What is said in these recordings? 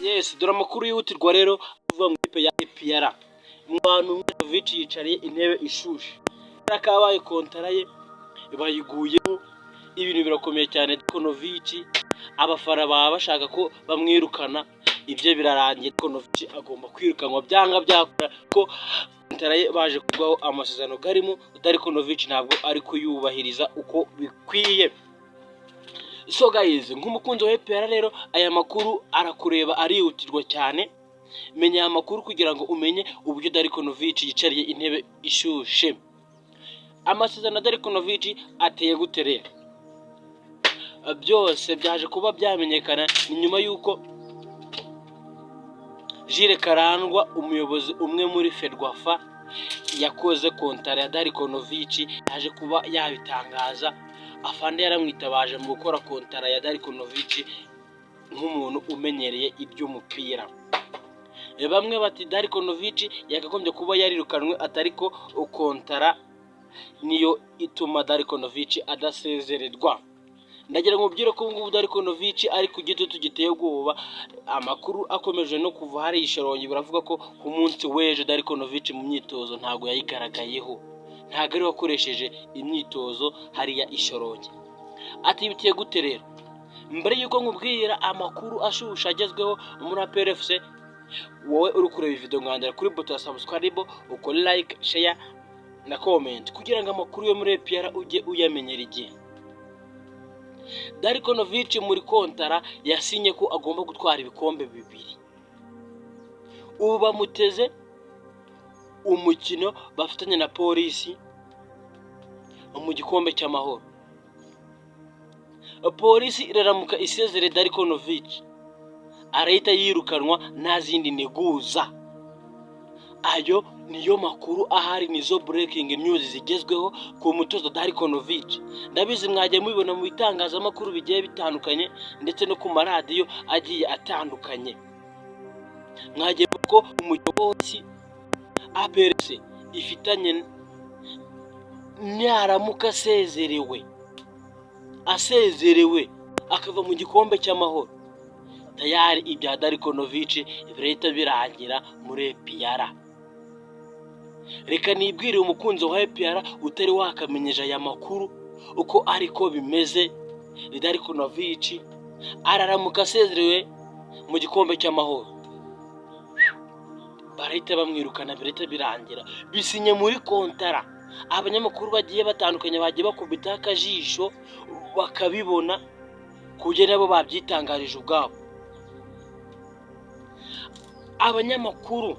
Yes, dore amakuru yihutirwa rero avuga mu ipe ya APR. Mu bantu Mitrovic yicariye intebe ishushe. Akabaye kontara ye bayiguyeho, ibintu birakomeye cyane. Dikonovic abafara baba bashaka ko bamwirukana, ibyo birarangiye. Dikonovic agomba kwirukanwa byanga byakora ko kontara ye baje kugwaho amasezerano garimo. Dikonovic ntabwo ari kuyubahiriza uko bikwiye. So guys, nk'umukunzi wa APR rero aya makuru arakureba arihutirwa cyane. Menya aya makuru kugira ngo umenye uburyo Dikonovic yicariye intebe ishushe. Amasezerano ya Dikonovic ateye guterera. Byose byaje kuba byamenyekana ni nyuma yuko Jules Karangwa, umuyobozi umwe muri Ferwafa, yakoze kontara ya Dikonovic, yaje kuba yabitangaza. Afande yaramwitabaje mu gukora kontara ya Dikonovic nk'umuntu umenyereye iby'umupira. Bamwe bati Dikonovic yakagombye kuba yarirukanwe, atariko kontara niyo ituma Dikonovic adasezererwa. Ndagira ngo mubwire ko ngubu Dikonovic ari ku gitutu giteye ubwoba. Amakuru akomeje no kuva hari isharongi, baravuga ko ku munsi w'ejo Dikonovic mu myitozo ntago yayigaragayeho, ntago ari wakoresheje imyitozo hariya isharongi. Ati bitiye gute rero? Mbere yuko nkubwira amakuru ashusha agezweho muri APR FC, wowe uri kureba video ngandira kuri buto ya subscribe, uko like, share na comment kugira ngo amakuru yo muri APR ujye uyamenyera igihe. Dikonovic muri kontara yasinye ko agomba gutwara ibikombe bibiri. Ubu bamuteze umukino bafitanye na Polisi mu gikombe cy'amahoro. Polisi iraramuka isezere Dikonovic, arahita yirukanwa nta zindi neguza. Ayo niyo makuru ahari, nizo breaking news zigezweho ku mutozo Dikonovic. Ndabizi mwagiye mubibona mu bitangazamakuru bigiye bitandukanye ndetse no ku maradiyo agiye atandukanye. Mwagiye ko umuyobozi APR FC ifitanye naramuka asezerewe akava mu gikombe cy'amahoro, tayari ibya Dikonovic birahita birangira muri APR. Reka nibwire umukunzi wa APR utari wakamenyeje aya makuru uko ariko bimeze. Dikonovic araramuka asezerewe mu gikombe cy'amahoro, barahita bamwirukana, birahita birangira, bisinye muri kontara. Abanyamakuru bagiye batandukanye bagiye bakubita akajisho bakabibona kugera nabo babyitangarije ubwabo. Abanyamakuru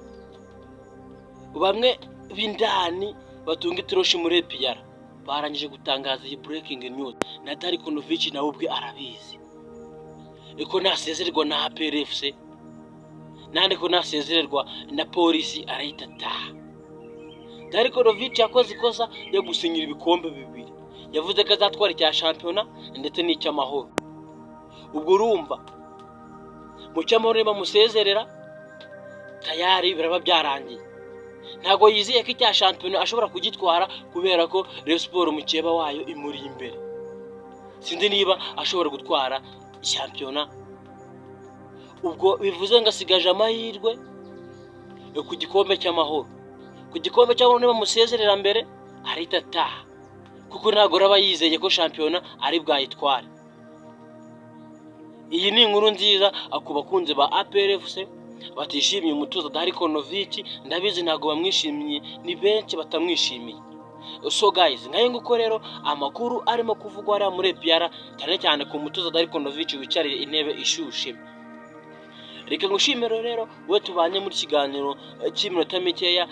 bamwe b'indani batunga itoroshi muri APR barangije gutangaza iyi breaking news, na Dikonovic nawe ubwe arabizi eko nasezererwa na APR FC, nande ko nasezererwa na Polisi arahita ataha. Dikonovic yakoze ikosa yo gusinyira ibikombe bibiri, yavuze ko azatwara icya shampiyona ndetse n'icy'amahoro. Ubwo urumva mu cy'amahoro niba musezerera tayari biraba byarangiye. Ntago yizeye ko icya shampiyona ashobora kugitwara kubera ko Rayon Sport mukeba wayo imuri imbere. Sindi niba ashobora gutwara shampiyona, ubwo bivuze ngo asigaje amahirwe ku gikombe cy'amahoro. Ku gikombe cy'amahoro niba musezerera mbere arahita ataha, kuko ntago raba yizeye ko shampiyona ari bwayitware. Iyi ni inkuru nziza ku bakunzi ba APR FC batishimiye umutoza Dikonovic. Ndabizi ntago bamwishimiye, ni benshi batamwishimiye. So guys, ngaye nguko rero amakuru arimo kuvugwa ari muri APR, cyane cyane ku mutoza Dikonovic wicariye intebe ishushe. Reka ngushimire rero we tubanye muri kiganiro cy'iminota mikeya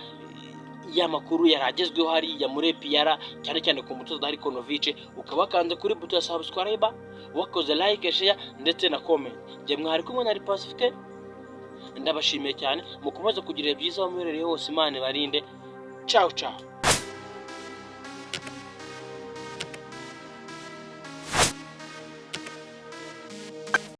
y'amakuru yaragezweho hariya muri APR, cyane cyane ku mutoza Dikonovic. Ukaba kanze kuri buto ya subscribe, wakoze like, share ndetse na comment. Je mwari kumwe na Pacifique, ndabashimiye cyane. Mukomeze kugira byiza aho muherereye hose, Imana barinde. Ciao ciao.